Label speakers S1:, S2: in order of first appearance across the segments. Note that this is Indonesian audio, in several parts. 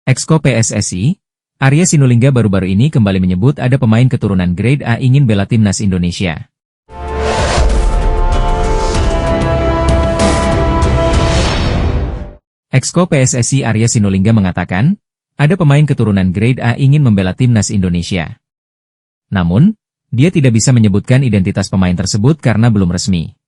S1: Exco PSSI, Arya Sinulinga baru-baru ini kembali menyebut ada pemain keturunan Grade A ingin bela timnas Indonesia. Exco PSSI Arya Sinulinga mengatakan, ada pemain keturunan Grade A ingin membela timnas Indonesia. Namun, dia tidak bisa menyebutkan identitas pemain tersebut karena belum resmi.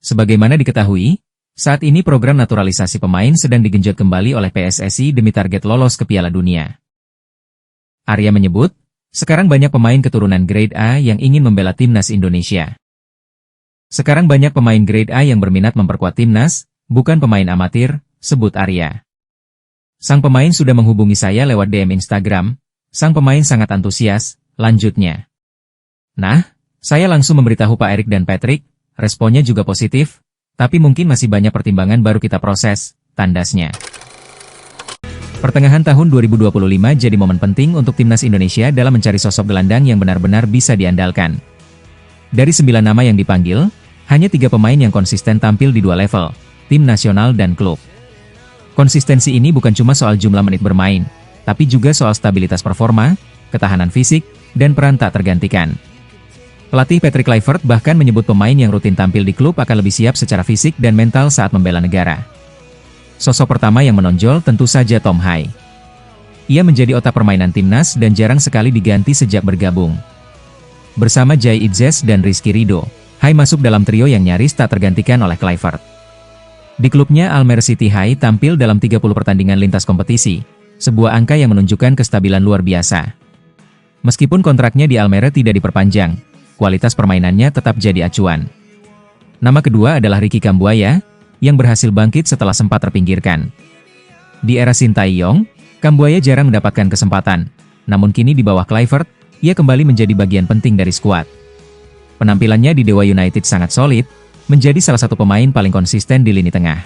S1: Sebagaimana diketahui, saat ini program naturalisasi pemain sedang digenjot kembali oleh PSSI demi target lolos ke Piala Dunia. Arya menyebut, sekarang banyak pemain keturunan Grade A yang ingin membela timnas Indonesia. Sekarang banyak pemain Grade A yang berminat memperkuat timnas, bukan pemain amatir, sebut Arya. Sang pemain sudah menghubungi saya lewat DM Instagram, sang pemain sangat antusias, lanjutnya. Nah, saya langsung memberitahu Pak Erik dan Patrick, responnya juga positif, tapi mungkin masih banyak pertimbangan baru kita proses, tandasnya. Pertengahan tahun 2025 jadi momen penting untuk timnas Indonesia dalam mencari sosok gelandang yang benar-benar bisa diandalkan. Dari 9 nama yang dipanggil, hanya 3 pemain yang konsisten tampil di 2 level, tim nasional dan klub. Konsistensi ini bukan cuma soal jumlah menit bermain, tapi juga soal stabilitas performa, ketahanan fisik, dan peran tak tergantikan. Pelatih Patrick Kluivert bahkan menyebut pemain yang rutin tampil di klub akan lebih siap secara fisik dan mental saat membela negara. Sosok pertama yang menonjol tentu saja Tom Hai. Ia menjadi otak permainan timnas dan jarang sekali diganti sejak bergabung. Bersama Jai Idzes dan Rizky Ridho, Hai masuk dalam trio yang nyaris tak tergantikan oleh Kluivert. Di klubnya Almere City, Hai tampil dalam 30 pertandingan lintas kompetisi, sebuah angka yang menunjukkan kestabilan luar biasa. Meskipun kontraknya di Almere tidak diperpanjang, kualitas permainannya tetap jadi acuan. Nama kedua adalah Ricky Kambuaya, yang berhasil bangkit setelah sempat terpinggirkan. Di era Sintayong, Kambuaya jarang mendapatkan kesempatan, namun kini di bawah Kluivert, ia kembali menjadi bagian penting dari skuad. Penampilannya di Dewa United sangat solid, menjadi salah satu pemain paling konsisten di lini tengah.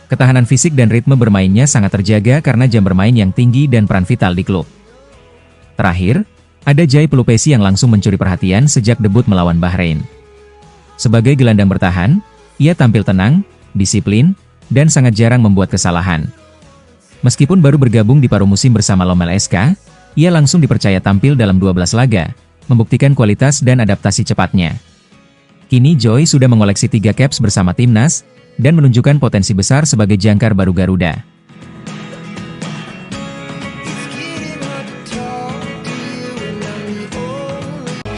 S1: Ketahanan fisik dan ritme bermainnya sangat terjaga karena jam bermain yang tinggi dan peran vital di klub. Terakhir, ada Jai Pelupesi yang langsung mencuri perhatian sejak debut melawan Bahrain. Sebagai gelandang bertahan, ia tampil tenang, disiplin, dan sangat jarang membuat kesalahan. Meskipun baru bergabung di paruh musim bersama Lommel SK, ia langsung dipercaya tampil dalam 12 laga, membuktikan kualitas dan adaptasi cepatnya. Kini Joy sudah mengoleksi 3 caps bersama timnas, dan menunjukkan potensi besar sebagai jangkar baru Garuda.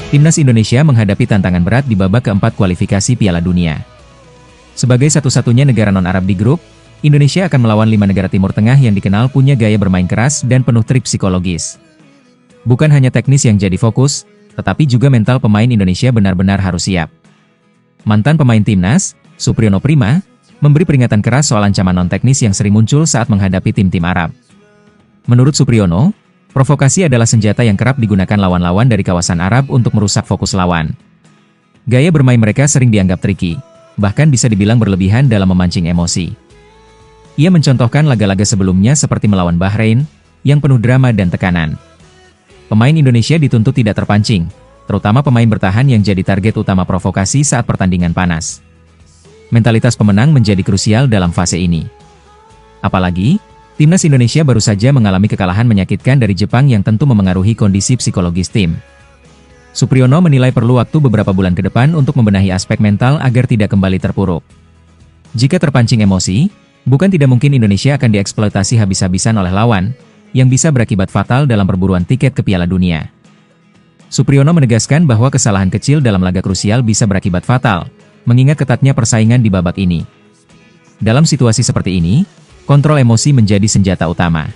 S1: Timnas Indonesia menghadapi tantangan berat di babak keempat kualifikasi Piala Dunia. Sebagai satu-satunya negara non-Arab di grup, Indonesia akan melawan 5 negara Timur Tengah yang dikenal punya gaya bermain keras dan penuh trik psikologis. Bukan hanya teknis yang jadi fokus, tetapi juga mental pemain Indonesia benar-benar harus siap. Mantan pemain timnas, Supriyono Prima, memberi peringatan keras soal ancaman non-teknis yang sering muncul saat menghadapi tim-tim Arab. Menurut Supriyono, provokasi adalah senjata yang kerap digunakan lawan-lawan dari kawasan Arab untuk merusak fokus lawan. Gaya bermain mereka sering dianggap tricky, bahkan bisa dibilang berlebihan dalam memancing emosi. Ia mencontohkan laga-laga sebelumnya seperti melawan Bahrain, yang penuh drama dan tekanan. Pemain Indonesia dituntut tidak terpancing, terutama pemain bertahan yang jadi target utama provokasi saat pertandingan panas. Mentalitas pemenang menjadi krusial dalam fase ini. Apalagi, timnas Indonesia baru saja mengalami kekalahan menyakitkan dari Jepang yang tentu memengaruhi kondisi psikologis tim. Supriyono menilai perlu waktu beberapa bulan ke depan untuk membenahi aspek mental agar tidak kembali terpuruk. Jika terpancing emosi, bukan tidak mungkin Indonesia akan dieksploitasi habis-habisan oleh lawan, yang bisa berakibat fatal dalam perburuan tiket ke Piala Dunia. Supriyono menegaskan bahwa kesalahan kecil dalam laga krusial bisa berakibat fatal, mengingat ketatnya persaingan di babak ini. Dalam situasi seperti ini, kontrol emosi menjadi senjata utama.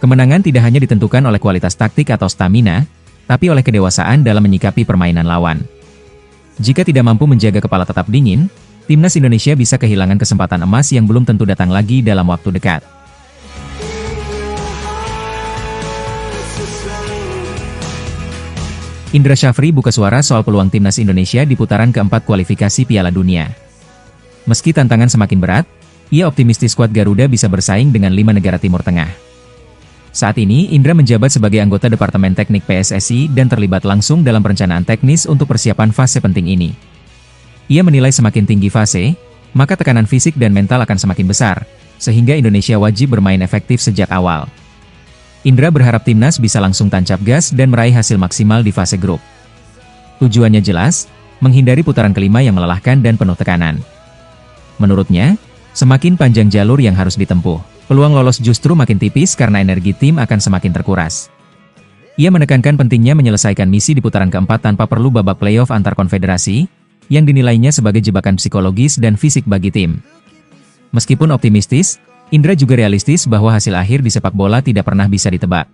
S1: Kemenangan tidak hanya ditentukan oleh kualitas taktik atau stamina, tapi oleh kedewasaan dalam menyikapi permainan lawan. Jika tidak mampu menjaga kepala tetap dingin, timnas Indonesia bisa kehilangan kesempatan emas yang belum tentu datang lagi dalam waktu dekat. Indra Syafri buka suara soal peluang timnas Indonesia di putaran keempat kualifikasi Piala Dunia. Meski tantangan semakin berat, ia optimistis skuad Garuda bisa bersaing dengan 5 negara Timur Tengah. Saat ini, Indra menjabat sebagai anggota Departemen Teknik PSSI dan terlibat langsung dalam perencanaan teknis untuk persiapan fase penting ini. Ia menilai semakin tinggi fase, maka tekanan fisik dan mental akan semakin besar, sehingga Indonesia wajib bermain efektif sejak awal. Indra berharap timnas bisa langsung tancap gas dan meraih hasil maksimal di fase grup. Tujuannya jelas, menghindari putaran kelima yang melelahkan dan penuh tekanan. Menurutnya, semakin panjang jalur yang harus ditempuh, peluang lolos justru makin tipis karena energi tim akan semakin terkuras. Ia menekankan pentingnya menyelesaikan misi di putaran keempat tanpa perlu babak playoff antar konfederasi, yang dinilainya sebagai jebakan psikologis dan fisik bagi tim. Meskipun optimistis, Indra juga realistis bahwa hasil akhir di sepak bola tidak pernah bisa ditebak.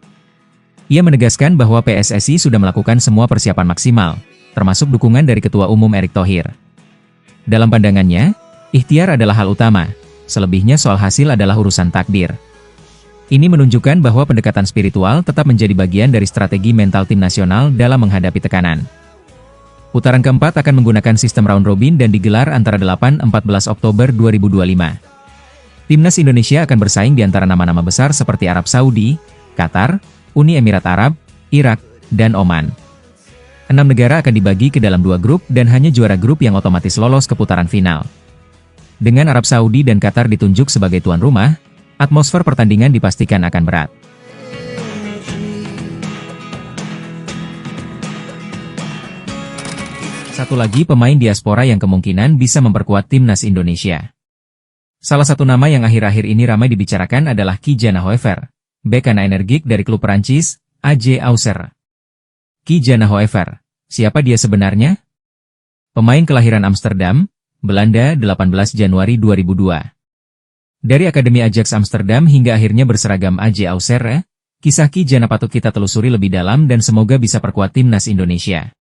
S1: Ia menegaskan bahwa PSSI sudah melakukan semua persiapan maksimal, termasuk dukungan dari Ketua Umum Erick Thohir. Dalam pandangannya, ikhtiar adalah hal utama, selebihnya soal hasil adalah urusan takdir. Ini menunjukkan bahwa pendekatan spiritual tetap menjadi bagian dari strategi mental tim nasional dalam menghadapi tekanan. Putaran keempat akan menggunakan sistem round robin dan digelar antara 8-14 Oktober 2025. Timnas Indonesia akan bersaing di antara nama-nama besar seperti Arab Saudi, Qatar, Uni Emirat Arab, Irak, dan Oman. 6 negara akan dibagi ke dalam 2 grup dan hanya juara grup yang otomatis lolos ke putaran final. Dengan Arab Saudi dan Qatar ditunjuk sebagai tuan rumah, atmosfer pertandingan dipastikan akan berat. Satu lagi pemain diaspora yang kemungkinan bisa memperkuat timnas Indonesia. Salah satu nama yang akhir-akhir ini ramai dibicarakan adalah Ki-Jana Hoever, bek kanan energik dari klub Perancis, AZ Auxerre. Ki-Jana Hoever, siapa dia sebenarnya? Pemain kelahiran Amsterdam, Belanda 18 Januari 2002. Dari Akademi Ajax Amsterdam hingga akhirnya berseragam AZ Auxerre, kisah Ki-Jana patut kita telusuri lebih dalam dan semoga bisa perkuat timnas Indonesia.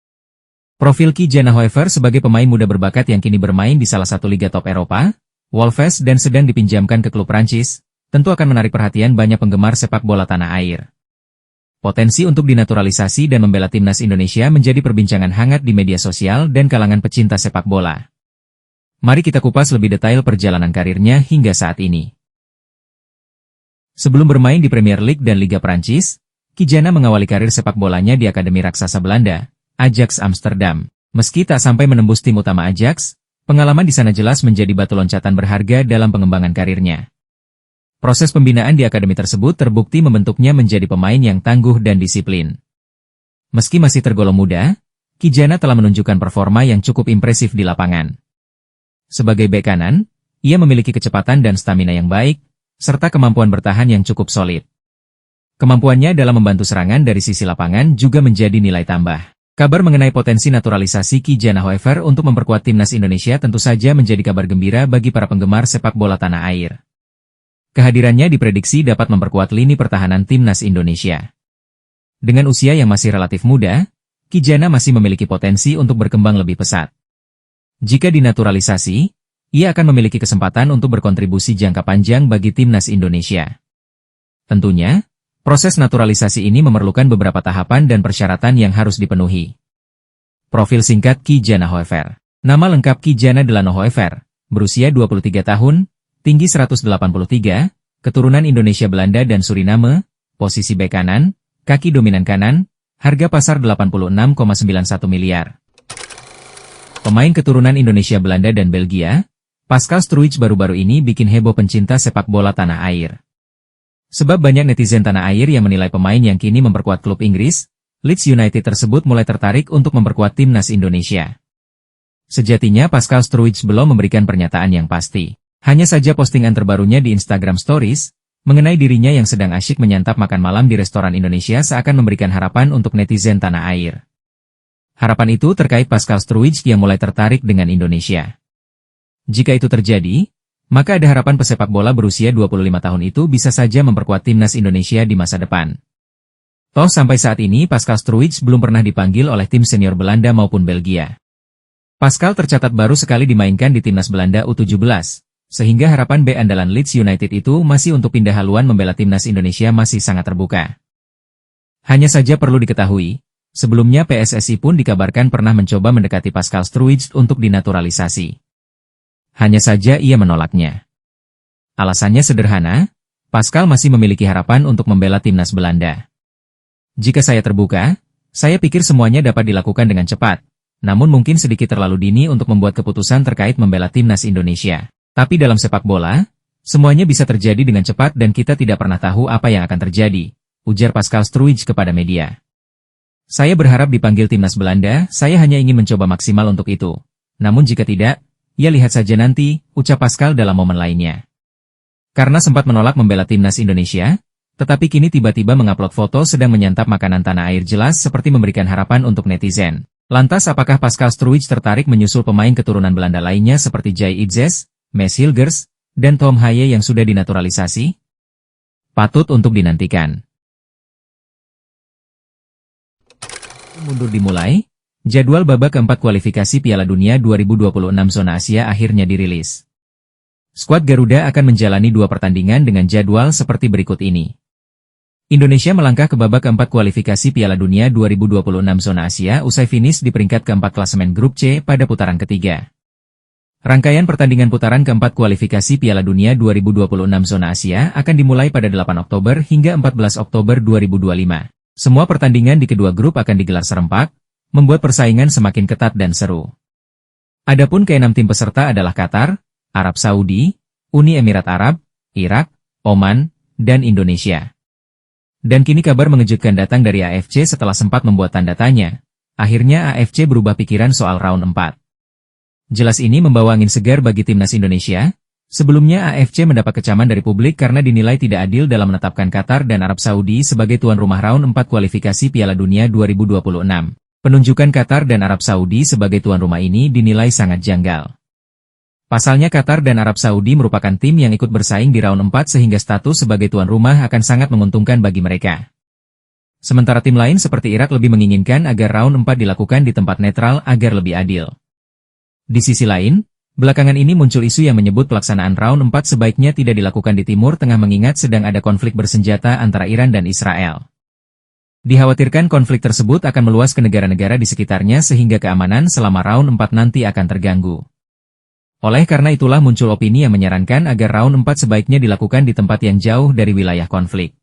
S1: Profil Ki-Jana Hoever sebagai pemain muda berbakat yang kini bermain di salah satu liga top Eropa, Wolves dan sedang dipinjamkan ke klub Prancis, tentu akan menarik perhatian banyak penggemar sepak bola tanah air. Potensi untuk dinaturalisasi dan membela timnas Indonesia menjadi perbincangan hangat di media sosial dan kalangan pecinta sepak bola. Mari kita kupas lebih detail perjalanan karirnya hingga saat ini. Sebelum bermain di Premier League dan Liga Prancis, Ki-Jana mengawali karir sepak bolanya di Akademi Raksasa Belanda, Ajax Amsterdam. Meski tak sampai menembus tim utama Ajax, pengalaman di sana jelas menjadi batu loncatan berharga dalam pengembangan karirnya. Proses pembinaan di akademi tersebut terbukti membentuknya menjadi pemain yang tangguh dan disiplin. Meski masih tergolong muda, Ki-Jana telah menunjukkan performa yang cukup impresif di lapangan. Sebagai bek kanan, ia memiliki kecepatan dan stamina yang baik, serta kemampuan bertahan yang cukup solid. Kemampuannya dalam membantu serangan dari sisi lapangan juga menjadi nilai tambah. Kabar mengenai potensi naturalisasi Ki-Jana Hoever untuk memperkuat timnas Indonesia tentu saja menjadi kabar gembira bagi para penggemar sepak bola tanah air. Kehadirannya diprediksi dapat memperkuat lini pertahanan timnas Indonesia. Dengan usia yang masih relatif muda, Ki-Jana masih memiliki potensi untuk berkembang lebih pesat. Jika dinaturalisasi, ia akan memiliki kesempatan untuk berkontribusi jangka panjang bagi timnas Indonesia. Tentunya, proses naturalisasi ini memerlukan beberapa tahapan dan persyaratan yang harus dipenuhi. Profil singkat Ki-Jana Hoever. Nama lengkap Ki-Jana Delano Hoever, berusia 23 tahun, tinggi 183, keturunan Indonesia Belanda dan Suriname, posisi bek kanan, kaki dominan kanan, harga pasar 86,91 miliar. Pemain keturunan Indonesia Belanda dan Belgia, Pascal Struijk baru-baru ini bikin heboh pencinta sepak bola tanah air. Sebab banyak netizen tanah air yang menilai pemain yang kini memperkuat klub Inggris, Leeds United tersebut mulai tertarik untuk memperkuat timnas Indonesia. Sejatinya Pascal Struijk belum memberikan pernyataan yang pasti. Hanya saja postingan terbarunya di Instagram Stories, mengenai dirinya yang sedang asyik menyantap makan malam di restoran Indonesia seakan memberikan harapan untuk netizen tanah air. Harapan itu terkait Pascal Struijk yang mulai tertarik dengan Indonesia. Jika itu terjadi, maka ada harapan pesepak bola berusia 25 tahun itu bisa saja memperkuat timnas Indonesia di masa depan. Toh sampai saat ini Pascal Struijk belum pernah dipanggil oleh tim senior Belanda maupun Belgia. Pascal tercatat baru sekali dimainkan di timnas Belanda U17, sehingga harapan bek andalan Leeds United itu masih untuk pindah haluan membela timnas Indonesia masih sangat terbuka. Hanya saja perlu diketahui, sebelumnya PSSI pun dikabarkan pernah mencoba mendekati Pascal Struijk untuk dinaturalisasi. Hanya saja ia menolaknya. Alasannya sederhana, Pascal masih memiliki harapan untuk membela timnas Belanda. Jika saya terbuka, saya pikir semuanya dapat dilakukan dengan cepat, namun mungkin sedikit terlalu dini untuk membuat keputusan terkait membela timnas Indonesia. Tapi dalam sepak bola, Semuanya bisa terjadi dengan cepat dan kita tidak pernah tahu apa yang akan terjadi, ujar Pascal Struijk kepada media. Saya berharap dipanggil timnas Belanda, saya hanya ingin mencoba maksimal untuk itu. Namun jika tidak, ya lihat saja nanti, ucap Pascal dalam momen lainnya. Karena sempat menolak membela timnas Indonesia, tetapi kini tiba-tiba mengupload foto sedang menyantap makanan tanah air jelas seperti memberikan harapan untuk netizen. Lantas apakah Pascal Struijk tertarik menyusul pemain keturunan Belanda lainnya seperti Jay Itzes, Mes Hilgers, dan Tom Haye yang sudah dinaturalisasi? Patut untuk dinantikan. Mundur dimulai, jadwal babak keempat kualifikasi Piala Dunia 2026 zona Asia akhirnya dirilis. Skuad Garuda akan menjalani 2 pertandingan dengan jadwal seperti berikut ini. Indonesia melangkah ke babak keempat kualifikasi Piala Dunia 2026 zona Asia usai finish di peringkat keempat klasemen grup C pada putaran ketiga. Rangkaian pertandingan putaran keempat kualifikasi Piala Dunia 2026 zona Asia akan dimulai pada 8 Oktober hingga 14 Oktober 2025. Semua pertandingan di kedua grup akan digelar serempak, membuat persaingan semakin ketat dan seru. Adapun ke-6 tim peserta adalah Qatar, Arab Saudi, Uni Emirat Arab, Irak, Oman, dan Indonesia. Dan kini kabar mengejutkan datang dari AFC setelah sempat membuat tanda tanya. Akhirnya AFC berubah pikiran soal round 4. Jelas ini membawa angin segar bagi timnas Indonesia. Sebelumnya AFC mendapat kecaman dari publik karena dinilai tidak adil dalam menetapkan Qatar dan Arab Saudi sebagai tuan rumah round 4 kualifikasi Piala Dunia 2026. Penunjukan Qatar dan Arab Saudi sebagai tuan rumah ini dinilai sangat janggal. Pasalnya Qatar dan Arab Saudi merupakan tim yang ikut bersaing di round 4 sehingga status sebagai tuan rumah akan sangat menguntungkan bagi mereka. Sementara tim lain seperti Irak lebih menginginkan agar round 4 dilakukan di tempat netral agar lebih adil. Di sisi lain, belakangan ini muncul isu yang menyebut pelaksanaan round 4 sebaiknya tidak dilakukan di Timur Tengah mengingat sedang ada konflik bersenjata antara Iran dan Israel. Dikhawatirkan konflik tersebut akan meluas ke negara-negara di sekitarnya sehingga keamanan selama round 4 nanti akan terganggu. Oleh karena itulah muncul opini yang menyarankan agar round 4 sebaiknya dilakukan di tempat yang jauh dari wilayah konflik.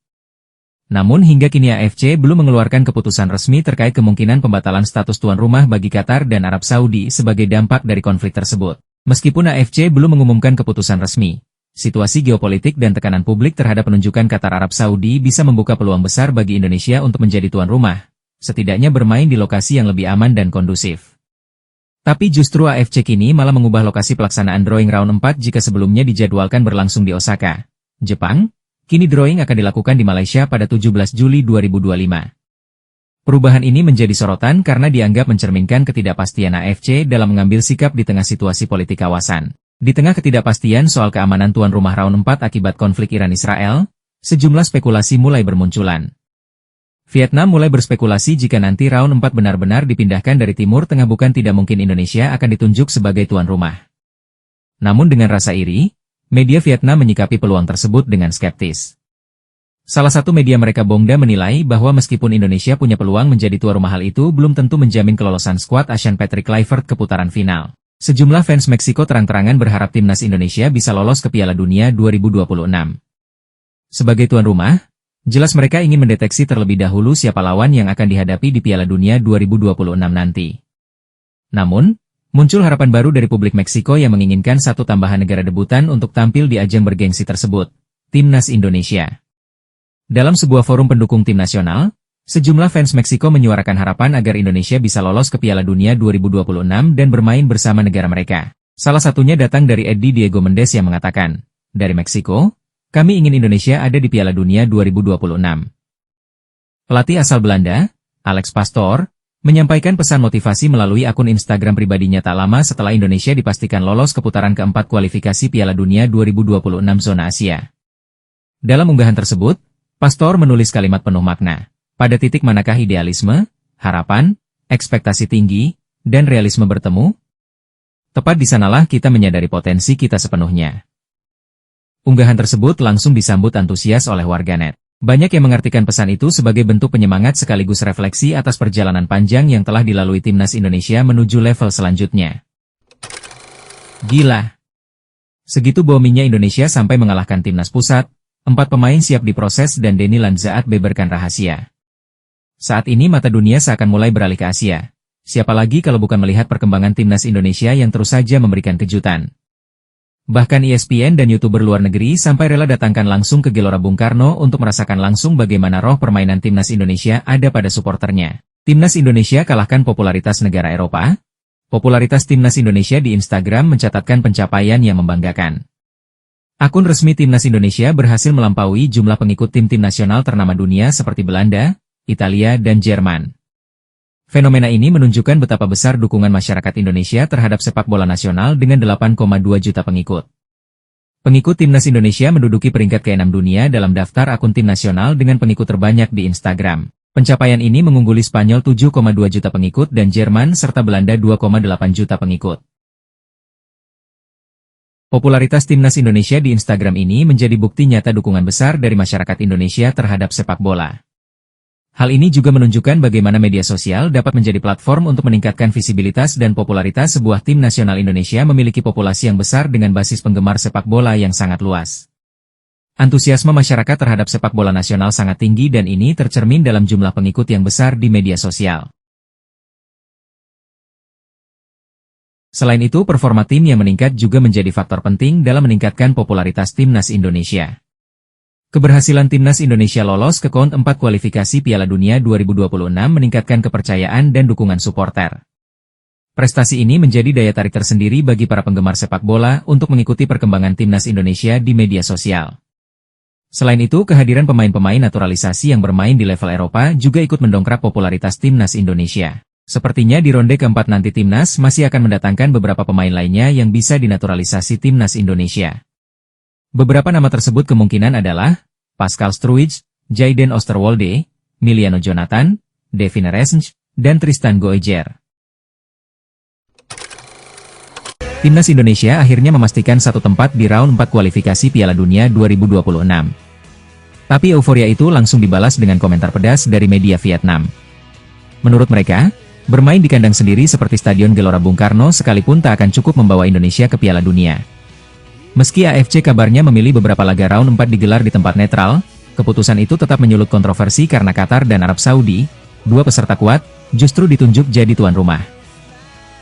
S1: Namun hingga kini AFC belum mengeluarkan keputusan resmi terkait kemungkinan pembatalan status tuan rumah bagi Qatar dan Arab Saudi sebagai dampak dari konflik tersebut. Meskipun AFC belum mengumumkan keputusan resmi, situasi geopolitik dan tekanan publik terhadap penunjukan Qatar Arab Saudi bisa membuka peluang besar bagi Indonesia untuk menjadi tuan rumah, setidaknya bermain di lokasi yang lebih aman dan kondusif. Tapi justru AFC kini malah mengubah lokasi pelaksanaan drawing round 4 jika sebelumnya dijadwalkan berlangsung di Osaka, Jepang, kini drawing akan dilakukan di Malaysia pada 17 Juli 2025. Perubahan ini menjadi sorotan karena dianggap mencerminkan ketidakpastian AFC dalam mengambil sikap di tengah situasi politik kawasan. Di tengah ketidakpastian soal keamanan tuan rumah round 4 akibat konflik Iran-Israel, sejumlah spekulasi mulai bermunculan. Vietnam mulai berspekulasi jika nanti round 4 benar-benar dipindahkan dari Timur Tengah bukan tidak mungkin Indonesia akan ditunjuk sebagai tuan rumah. Namun dengan rasa iri, media Vietnam menyikapi peluang tersebut dengan skeptis. Salah satu media mereka Bongda menilai bahwa meskipun Indonesia punya peluang menjadi tuan rumah hal itu belum tentu menjamin kelolosan skuad Asian Patrick Kluivert ke putaran final. Sejumlah fans Meksiko terang-terangan berharap timnas Indonesia bisa lolos ke Piala Dunia 2026. Sebagai tuan rumah, jelas mereka ingin mendeteksi terlebih dahulu siapa lawan yang akan dihadapi di Piala Dunia 2026 nanti. Namun, muncul harapan baru dari publik Meksiko yang menginginkan satu tambahan negara debutan untuk tampil di ajang bergengsi tersebut, Timnas Indonesia. Dalam sebuah forum pendukung tim nasional, sejumlah fans Meksiko menyuarakan harapan agar Indonesia bisa lolos ke Piala Dunia 2026 dan bermain bersama negara mereka. Salah satunya datang dari Eddie Diego Mendes yang mengatakan, "Dari Meksiko, kami ingin Indonesia ada di Piala Dunia 2026. Pelatih asal Belanda, Alex Pastoor, menyampaikan pesan motivasi melalui akun Instagram pribadinya tak lama setelah Indonesia dipastikan lolos ke putaran keempat kualifikasi Piala Dunia 2026 zona Asia. Dalam unggahan tersebut, Pastoor menulis kalimat penuh makna. Pada titik manakah idealisme, harapan, ekspektasi tinggi, dan realisme bertemu? Tepat di sanalah kita menyadari potensi kita sepenuhnya. Unggahan tersebut langsung disambut antusias oleh warganet. Banyak yang mengartikan pesan itu sebagai bentuk penyemangat sekaligus refleksi atas perjalanan panjang yang telah dilalui timnas Indonesia menuju level selanjutnya. Gila! Segitu boomingnya Indonesia sampai mengalahkan timnas pusat, 4 pemain siap diproses dan Denny Lanzaat beberkan rahasia. Saat ini mata dunia seakan mulai beralih ke Asia. Siapa lagi kalau bukan melihat perkembangan timnas Indonesia yang terus saja memberikan kejutan. Bahkan ESPN dan YouTuber luar negeri sampai rela datangkan langsung ke Gelora Bung Karno untuk merasakan langsung bagaimana roh permainan timnas Indonesia ada pada suporternya. Timnas Indonesia kalahkan popularitas negara Eropa. Popularitas timnas Indonesia di Instagram mencatatkan pencapaian yang membanggakan. Akun resmi timnas Indonesia berhasil melampaui jumlah pengikut tim nasional ternama dunia seperti Belanda, Italia, dan Jerman. Fenomena ini menunjukkan betapa besar dukungan masyarakat Indonesia terhadap sepak bola nasional dengan 8,2 juta pengikut. Pengikut timnas Indonesia menduduki peringkat ke-6 dunia dalam daftar akun tim nasional dengan pengikut terbanyak di Instagram. Pencapaian ini mengungguli Spanyol 7,2 juta pengikut dan Jerman serta Belanda 2,8 juta pengikut. Popularitas timnas Indonesia di Instagram ini menjadi bukti nyata dukungan besar dari masyarakat Indonesia terhadap sepak bola. Hal ini juga menunjukkan bagaimana media sosial dapat menjadi platform untuk meningkatkan visibilitas dan popularitas sebuah tim nasional Indonesia memiliki populasi yang besar dengan basis penggemar sepak bola yang sangat luas. Antusiasme masyarakat terhadap sepak bola nasional sangat tinggi dan ini tercermin dalam jumlah pengikut yang besar di media sosial. Selain itu, performa tim yang meningkat juga menjadi faktor penting dalam meningkatkan popularitas timnas Indonesia. Keberhasilan timnas Indonesia lolos ke round 4 kualifikasi Piala Dunia 2026 meningkatkan kepercayaan dan dukungan suporter. Prestasi ini menjadi daya tarik tersendiri bagi para penggemar sepak bola untuk mengikuti perkembangan timnas Indonesia di media sosial. Selain itu, kehadiran pemain-pemain naturalisasi yang bermain di level Eropa juga ikut mendongkrak popularitas timnas Indonesia. Sepertinya di ronde keempat nanti timnas masih akan mendatangkan beberapa pemain lainnya yang bisa dinaturalisasi timnas Indonesia. Beberapa nama tersebut kemungkinan adalah Pascal Struij, Jayden Oosterwolde, Miliano Jonathan, Devin Resenj, dan Tristan Goejer. Timnas Indonesia akhirnya memastikan satu tempat di round 4 kualifikasi Piala Dunia 2026. Tapi euforia itu langsung dibalas dengan komentar pedas dari media Vietnam. Menurut mereka, bermain di kandang sendiri seperti Stadion Gelora Bung Karno sekalipun tak akan cukup membawa Indonesia ke Piala Dunia. Meski AFC kabarnya memilih beberapa laga round 4 digelar di tempat netral, keputusan itu tetap menyulut kontroversi karena Qatar dan Arab Saudi, dua peserta kuat, justru ditunjuk jadi tuan rumah.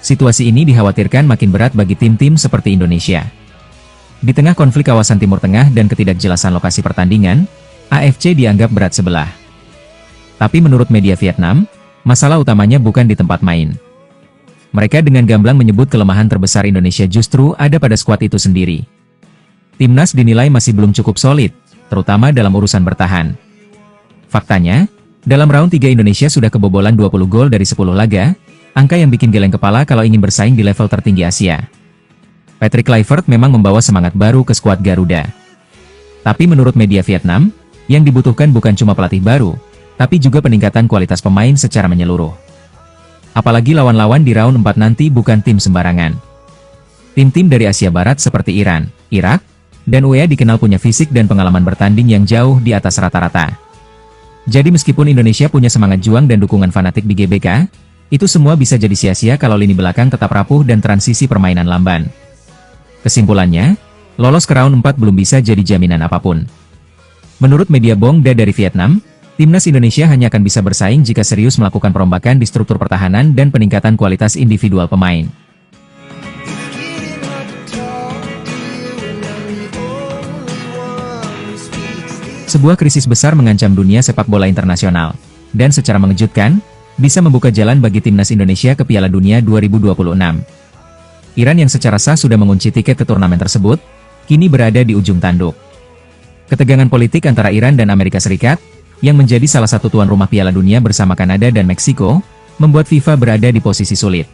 S1: Situasi ini dikhawatirkan makin berat bagi tim-tim seperti Indonesia. Di tengah konflik kawasan Timur Tengah dan ketidakjelasan lokasi pertandingan, AFC dianggap berat sebelah. Tapi menurut media Vietnam, masalah utamanya bukan di tempat main. Mereka dengan gamblang menyebut kelemahan terbesar Indonesia justru ada pada skuad itu sendiri. Timnas dinilai masih belum cukup solid, terutama dalam urusan bertahan. Faktanya, dalam round 3 Indonesia sudah kebobolan 20 gol dari 10 laga, angka yang bikin geleng kepala kalau ingin bersaing di level tertinggi Asia. Patrick Kluivert memang membawa semangat baru ke skuad Garuda. Tapi menurut media Vietnam, yang dibutuhkan bukan cuma pelatih baru, tapi juga peningkatan kualitas pemain secara menyeluruh. Apalagi lawan-lawan di round 4 nanti bukan tim sembarangan. Tim-tim dari Asia Barat seperti Iran, Irak, dan UEA dikenal punya fisik dan pengalaman bertanding yang jauh di atas rata-rata. Jadi meskipun Indonesia punya semangat juang dan dukungan fanatik di GBK, itu semua bisa jadi sia-sia kalau lini belakang tetap rapuh dan transisi permainan lamban. Kesimpulannya, lolos ke round 4 belum bisa jadi jaminan apapun. Menurut media Bongda dari Vietnam, timnas Indonesia hanya akan bisa bersaing jika serius melakukan perombakan di struktur pertahanan dan peningkatan kualitas individual pemain. Sebuah krisis besar mengancam dunia sepak bola internasional, dan secara mengejutkan, bisa membuka jalan bagi timnas Indonesia ke Piala Dunia 2026. Iran yang secara sah sudah mengunci tiket ke turnamen tersebut, kini berada di ujung tanduk. Ketegangan politik antara Iran dan Amerika Serikat, yang menjadi salah satu tuan rumah Piala Dunia bersama Kanada dan Meksiko, membuat FIFA berada di posisi sulit.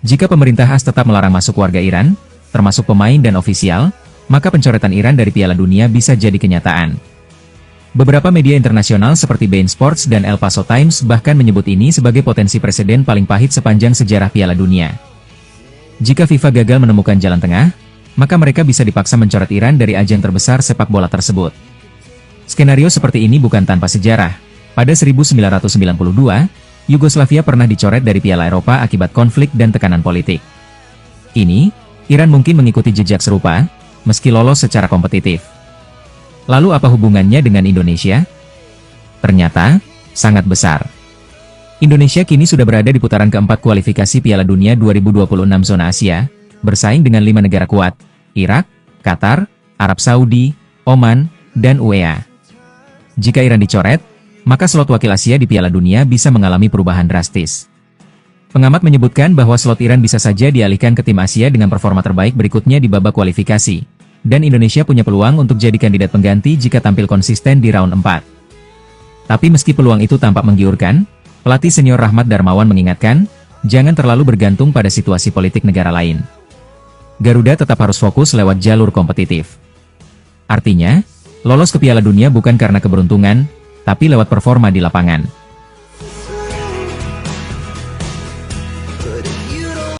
S1: Jika pemerintah AS tetap melarang masuk warga Iran, termasuk pemain dan ofisial, maka pencoretan Iran dari Piala Dunia bisa jadi kenyataan. Beberapa media internasional seperti beIN Sports dan El Paso Times bahkan menyebut ini sebagai potensi presiden paling pahit sepanjang sejarah Piala Dunia. Jika FIFA gagal menemukan jalan tengah, maka mereka bisa dipaksa mencoret Iran dari ajang terbesar sepak bola tersebut. Skenario seperti ini bukan tanpa sejarah. Pada 1992, Yugoslavia pernah dicoret dari Piala Eropa akibat konflik dan tekanan politik. Kini, Iran mungkin mengikuti jejak serupa, meski lolos secara kompetitif. Lalu apa hubungannya dengan Indonesia? Ternyata, sangat besar. Indonesia kini sudah berada di putaran keempat kualifikasi Piala Dunia 2026 zona Asia, bersaing dengan 5 negara kuat, Irak, Qatar, Arab Saudi, Oman, dan UEA. Jika Iran dicoret, maka slot wakil Asia di Piala Dunia bisa mengalami perubahan drastis. Pengamat menyebutkan bahwa slot Iran bisa saja dialihkan ke tim Asia dengan performa terbaik berikutnya di babak kualifikasi, dan Indonesia punya peluang untuk jadi kandidat pengganti jika tampil konsisten di round 4. Tapi meski peluang itu tampak menggiurkan, pelatih senior Rahmat Darmawan mengingatkan, jangan terlalu bergantung pada situasi politik negara lain. Garuda tetap harus fokus lewat jalur kompetitif. Artinya, lolos ke Piala Dunia bukan karena keberuntungan, tapi lewat performa di lapangan.